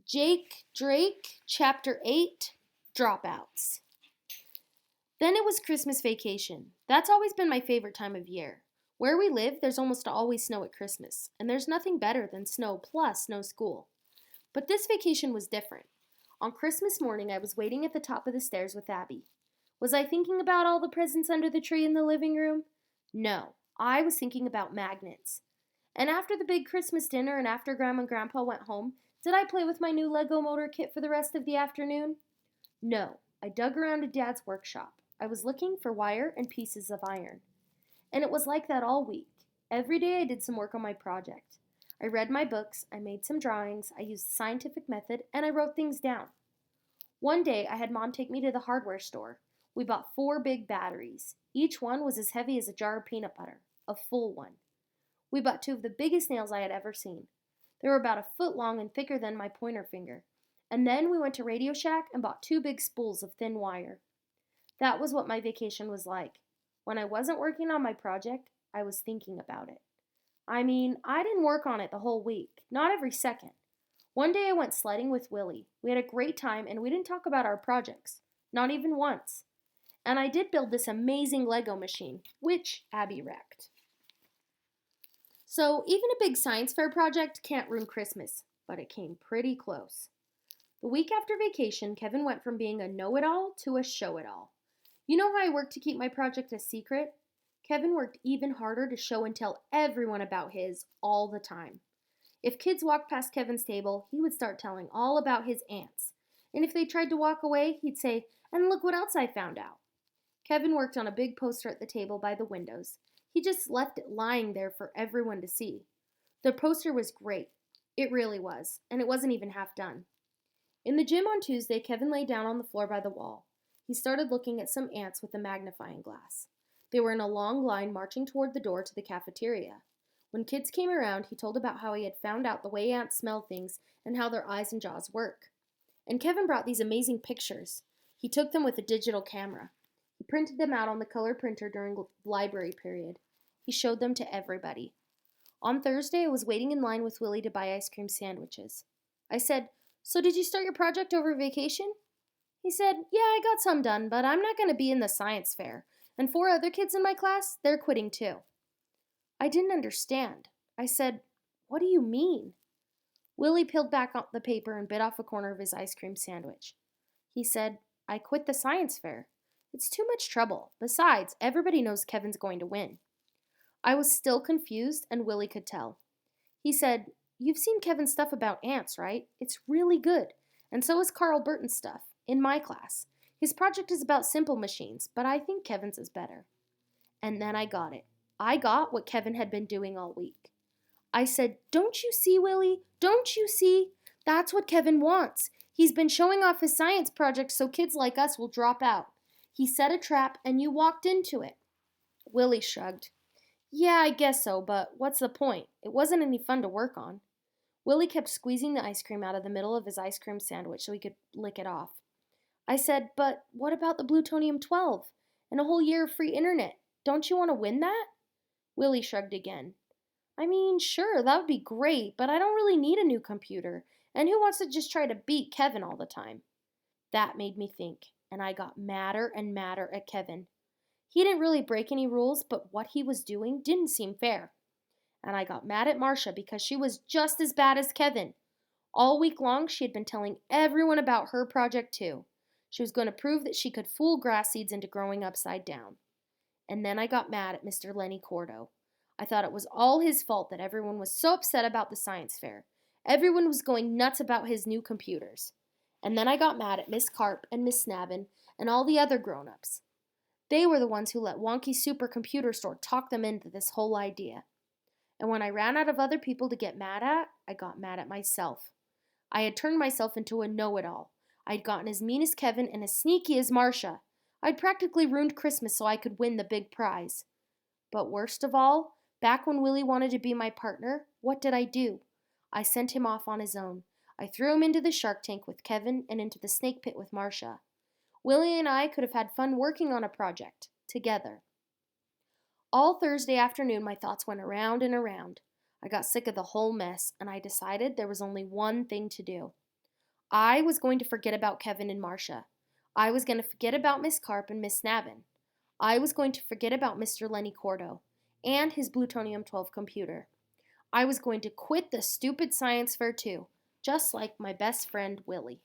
Jake Drake, Chapter 8, Dropouts. Then it was Christmas vacation. That's always been my favorite time of year. Where we live, there's almost always snow at Christmas, and there's nothing better than snow plus no school. But this vacation was different. On Christmas morning, I was waiting at the top of the stairs with Abby. Was I thinking about all the presents under the tree in the living room? No, I was thinking about magnets. And after the big Christmas dinner and after Grandma and Grandpa went home, did I play with my new Lego motor kit for the rest of the afternoon? No, I dug around at Dad's workshop. I was looking for wire and pieces of iron. And it was like that all week. Every day I did some work on my project. I read my books, I made some drawings, I used the scientific method, and I wrote things down. One day I had Mom take me to the hardware store. We bought 4 big batteries. Each one was as heavy as a jar of peanut butter, a full one. We bought 2 of the biggest nails I had ever seen. They were about a foot long and thicker than my pointer finger. And then we went to Radio Shack and bought 2 big spools of thin wire. That was what my vacation was like. When I wasn't working on my project, I was thinking about it. I didn't work on it the whole week, not every second. One day I went sledding with Willie. We had a great time and we didn't talk about our projects, not even once. And I did build this amazing Lego machine, which Abby wrecked. So even a big science fair project can't ruin Christmas, but it came pretty close. The week after vacation, Kevin went from being a know-it-all to a show-it-all. You know how I worked to keep my project a secret? Kevin worked even harder to show and tell everyone about his all the time. If kids walked past Kevin's table, he would start telling all about his ants. And if they tried to walk away, he'd say, "And look what else I found out." Kevin worked on a big poster at the table by the windows. He just left it lying there for everyone to see. The poster was great. It really was, and it wasn't even half done. In the gym on Tuesday, Kevin lay down on the floor by the wall. He started looking at some ants with a magnifying glass. They were in a long line marching toward the door to the cafeteria. When kids came around, he told about how he had found out the way ants smell things and how their eyes and jaws work. And Kevin brought these amazing pictures. He took them with a digital camera. He printed them out on the color printer during the library period. He showed them to everybody. On Thursday, I was waiting in line with Willie to buy ice cream sandwiches. I said, "So did you start your project over vacation?" He said, "Yeah, I got some done, but I'm not going to be in the science fair. And 4 other kids in my class, they're quitting too." I didn't understand. I said, "What do you mean?" Willie peeled back the paper and bit off a corner of his ice cream sandwich. He said, "I quit the science fair. It's too much trouble. Besides, everybody knows Kevin's going to win." I was still confused, and Willie could tell. He said, "You've seen Kevin's stuff about ants, right? It's really good. And so is Carl Burton's stuff, in my class. His project is about simple machines, but I think Kevin's is better." And then I got it. I got what Kevin had been doing all week. I said, "Don't you see, Willie? Don't you see? That's what Kevin wants. He's been showing off his science project so kids like us will drop out. He set a trap and you walked into it." Willie shrugged. "Yeah, I guess so, but what's the point? It wasn't any fun to work on." Willie kept squeezing the ice cream out of the middle of his ice cream sandwich so he could lick it off. I said, "But what about the plutonium-12 and a whole year of free internet? Don't you want to win that?" Willie shrugged again. Sure, that would be great, but I don't really need a new computer. And who wants to just try to beat Kevin all the time? That made me think, and I got madder and madder at Kevin. He didn't really break any rules, but what he was doing didn't seem fair. And I got mad at Marcia because she was just as bad as Kevin. All week long, she had been telling everyone about her project too. She was going to prove that she could fool grass seeds into growing upside down. And then I got mad at Mr. Lenny Cordo. I thought it was all his fault that everyone was so upset about the science fair. Everyone was going nuts about his new computers. And then I got mad at Miss Carp and Miss Snabbin and all the other grown-ups. They were the ones who let Wonky's supercomputer store talk them into this whole idea. And when I ran out of other people to get mad at, I got mad at myself. I had turned myself into a know-it-all. I'd gotten as mean as Kevin and as sneaky as Marcia. I'd practically ruined Christmas so I could win the big prize. But worst of all, back when Willie wanted to be my partner, what did I do? I sent him off on his own. I threw him into the shark tank with Kevin and into the snake pit with Marcia. Willie and I could have had fun working on a project, together. All Thursday afternoon, my thoughts went around and around. I got sick of the whole mess, and I decided there was only one thing to do. I was going to forget about Kevin and Marcia. I was going to forget about Miss Carp and Miss Snavin. I was going to forget about Mr. Lenny Cordo and his Plutonium 12 computer. I was going to quit the stupid science fair too, just like my best friend Willie.